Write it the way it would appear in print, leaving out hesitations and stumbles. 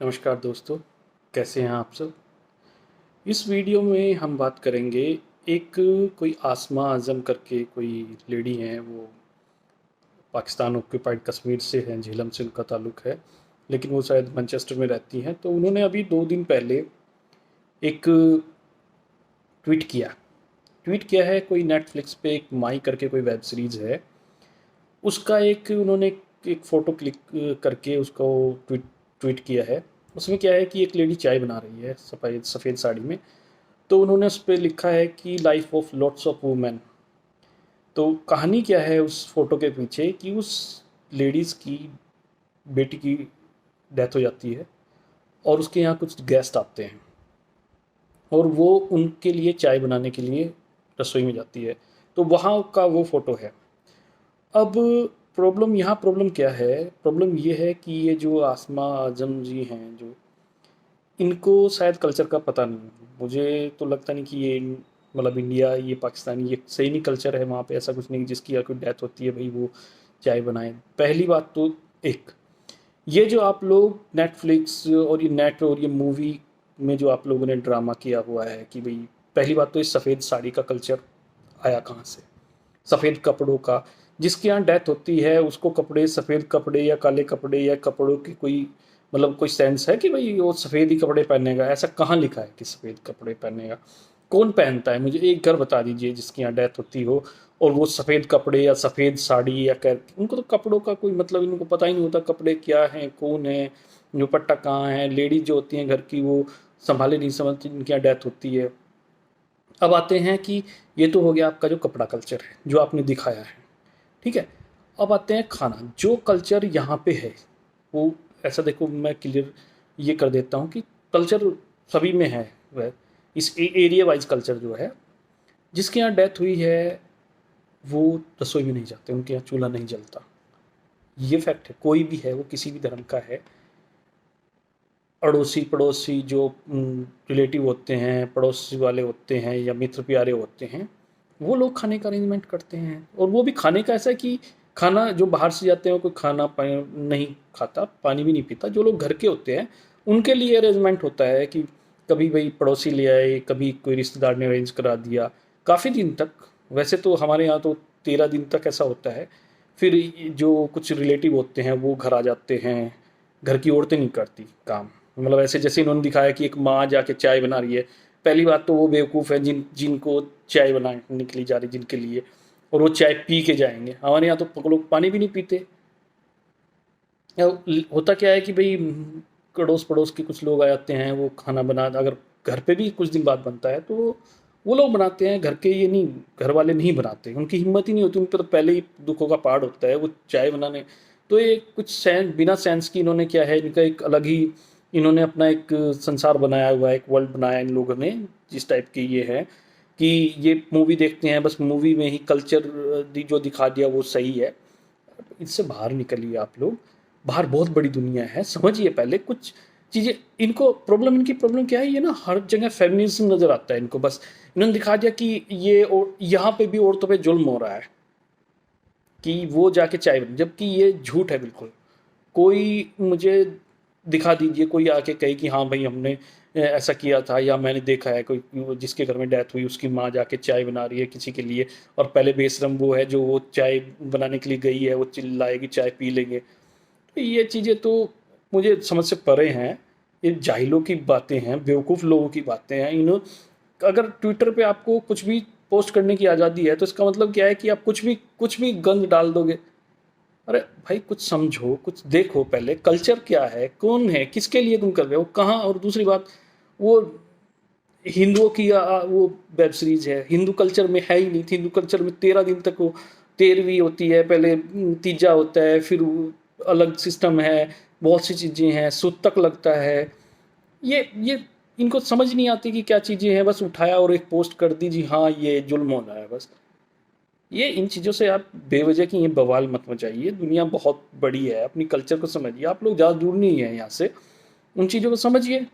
नमस्कार दोस्तों, कैसे हैं आप सब। इस वीडियो में हम बात करेंगे। एक कोई आसमा आज़म करके कोई लेडी हैं, वो पाकिस्तान ऑक्यूपाइड कश्मीर से हैं, झेलम से उनका ताल्लुक़ है, लेकिन वो शायद मैनचेस्टर में रहती हैं। तो उन्होंने अभी 2 दिन पहले एक ट्वीट किया ट्वीट किया है। कोई नेटफ्लिक्स पे एक माई करके कोई वेब सीरीज़ है, उसका एक उन्होंने एक फ़ोटो क्लिक करके उसको ट्वीट ट्वीट किया है। उसमें क्या है कि एक लेडी चाय बना रही है सफ़ेद सफ़ेद साड़ी में। तो उन्होंने उस पे लिखा है कि life of lots of women. तो कहानी क्या है उस फोटो के पीछे कि उस लेडीज़ की बेटी की डेथ हो जाती है और उसके यहाँ कुछ गेस्ट आते हैं और वो उनके लिए चाय बनाने के लिए रसोई में जाती है। तो वहाँ का वो फ़ोटो है। अब प्रॉब्लम क्या है। प्रॉब्लम ये है कि ये जो आसमा आजम जी हैं, जो इनको शायद कल्चर का पता नहीं है। मुझे तो लगता नहीं कि ये मतलब इंडिया, ये पाकिस्तानी, ये सही नहीं कल्चर है। वहाँ पे ऐसा कुछ नहीं जिसकी अगर कोई डेथ होती है भाई वो चाय बनाए। पहली बात तो एक ये जो आप लोग नेटफ्लिक्स और ये नेट और ये मूवी में जो आप लोगों ने ड्रामा किया हुआ है कि भाई, पहली बात तो इस सफ़ेद साड़ी का कल्चर आया कहाँ से, सफ़ेद कपड़ों का। जिसके यहाँ डेथ होती है उसको कपड़े, सफ़ेद कपड़े या काले कपड़े या कपड़ों की कोई मतलब कोई सेंस है कि भाई वो सफ़ेद ही कपड़े पहनेगा? ऐसा कहाँ लिखा है कि सफ़ेद कपड़े पहनेगा? कौन पहनता है? मुझे एक घर बता दीजिए जिसकी यहाँ डेथ होती हो और वो सफ़ेद कपड़े या सफ़ेद साड़ी या कर, उनको तो कपड़ों का कोई मतलब, इनको पता ही नहीं होता कपड़े क्या हैं, कौन है, दुपट्टा कहाँ है। लेडीज जो होती हैं घर की वो संभाले नहीं समझती, इनकी यहाँ डेथ होती है। अब आते हैं कि ये तो हो गया आपका जो कपड़ा कल्चर है जो आपने दिखाया है, ठीक है। अब आते हैं खाना, जो कल्चर यहाँ पे है वो ऐसा। देखो, मैं क्लियर ये कर देता हूँ कि कल्चर सभी में है। वह इस एरिया वाइज कल्चर जो है, जिसके यहाँ डेथ हुई है वो रसोई में नहीं जाते, उनके यहाँ चूल्हा नहीं जलता। ये फैक्ट है, कोई भी है वो किसी भी धर्म का है। अड़ोसी पड़ोसी जो रिलेटिव होते हैं, पड़ोसी वाले होते हैं या मित्र प्यारे होते हैं, वो लोग खाने का अरेंजमेंट करते हैं। और वो भी खाने का ऐसा है कि खाना जो बाहर से जाते हैं कोई खाना नहीं खाता, पानी भी नहीं पीता। जो लोग घर के होते हैं उनके लिए अरेंजमेंट होता है कि कभी भाई पड़ोसी ले आए, कभी कोई रिश्तेदार ने अरेंज करा दिया। काफ़ी दिन तक, वैसे तो हमारे यहाँ तो 13 दिन तक ऐसा होता है। फिर जो कुछ रिलेटिव होते हैं वो घर आ जाते हैं। घर की औरतें नहीं करती काम, मतलब ऐसे जैसे इन्होंने दिखाया कि एक माँ जाके चाय बना रही है। पहली बात तो वो बेवकूफ़ है जिनको चाय बनाने के लिए जा रही जिनके लिए, और वो चाय पी के जाएंगे। हमारे यहाँ तो लोग पानी भी नहीं पीते। होता क्या है कि भाई अड़ोस पड़ोस के कुछ लोग आ जाते हैं, वो खाना बना, अगर घर पे भी कुछ दिन बाद बनता है तो वो लोग बनाते हैं। घर के ये नहीं, घर वाले नहीं बनाते, उनकी हिम्मत ही नहीं होती। उन पर तो पहले ही दुखों का पहाड़ होता है वो चाय बनाने। तो ये कुछ सेंस, बिना सेंस की इन्होंने क्या है, इनका एक अलग ही, इन्होंने अपना एक संसार बनाया हुआ है, एक वर्ल्ड बनाया इन लोगों ने। जिस टाइप की ये है कि ये मूवी देखते हैं, बस मूवी में ही कल्चर जो दिखा दिया वो सही है। इससे बाहर निकलिए आप लोग। बाहर बहुत बड़ी दुनिया है, समझिए पहले कुछ चीज़ें। इनको प्रॉब्लम, इनकी प्रॉब्लम क्या है, ये ना हर जगह फेमिनिज्म नज़र आता है इनको। बस इन्होंने दिखा दिया कि ये और यहाँ पे भी औरतों पे जुल्म हो रहा है कि वो जाके चाय बन, जबकि ये झूठ है बिल्कुल। कोई मुझे दिखा दीजिए, कोई आके कहे कि हाँ भाई हमने ऐसा किया था, या मैंने देखा है कोई जिसके घर में डेथ हुई उसकी माँ जाके चाय बना रही है किसी के लिए, और पहले बेशरम वो है जो वो चाय बनाने के लिए गई है वो चिल्लाएगी चाय पी लेंगे। तो ये चीज़ें तो मुझे समझ से परे हैं। ये जाहिलों की बातें हैं, बेवकूफ़ लोगों की बातें हैं। अगर ट्विटर पे आपको कुछ भी पोस्ट करने की आज़ादी है तो इसका मतलब क्या है कि आप कुछ भी गंद डाल दोगे? अरे भाई, कुछ समझो, कुछ देखो पहले कल्चर क्या है, कौन है, किसके लिए तुम कर रहे हो, कहाँ। और दूसरी बात, वो हिंदुओं की वो वेब सीरीज है, हिंदू कल्चर में है ही नहीं। हिंदू कल्चर में 13 दिन तक वो तेरहवीं होती है, पहले तीजा होता है, फिर अलग सिस्टम है, बहुत सी चीज़ें हैं, सूतक लगता है। ये इनको समझ नहीं आती कि क्या चीज़ें हैं। बस उठाया और एक पोस्ट कर दी जी, हाँ ये जुल्म हो रहा है बस। ये इन चीज़ों से आप बेवजह की ये बवाल मत मचाइए। दुनिया बहुत बड़ी है, अपनी कल्चर को समझिए। आप लोग ज़्यादा दूर नहीं है यहाँ से, उन चीज़ों को समझिए।